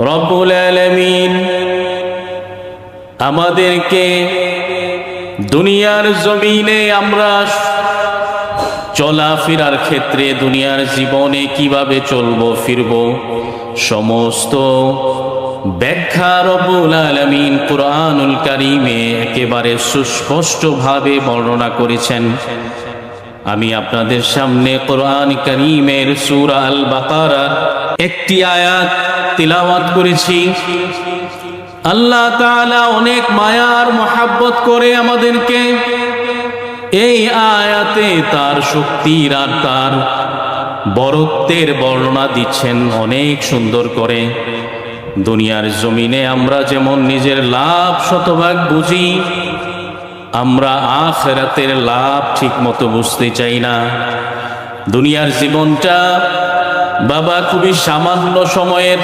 রব্বুল আলামিন আমাদেরকে দুনিয়ার জমিনে আমরা চলাফেরার ক্ষেত্রে দুনিয়ার জীবনে কিভাবে চলবো ফিরবো সমস্ত ব্যাখ্যা রব্বুল আলামিন কুরআনুল কারীমে একেবারে সুস্পষ্টভাবে বর্ণনা করেছেন। আমি আপনাদের সামনে কুরআন কারীমের সূরা আল বাকারা একটি আয়াত তিলাওয়াত করেছি। আল্লাহ তাআলা অনেক মায়া আর মহব্বত করে আমাদেরকে এই আয়াতে তার শক্তির আর তার বরত্বের বর্ণনা দিচ্ছেন অনেক সুন্দর করে। দুনিয়ার জমিনে আমরা যেমন নিজের লাভ শতভাগ বুঝি, আমরা আখিরাতের লাভ ঠিক মতো বুঝতে চাই না। দুনিয়ার জীবনটা বাবা খুবই সামান্য সময়ের,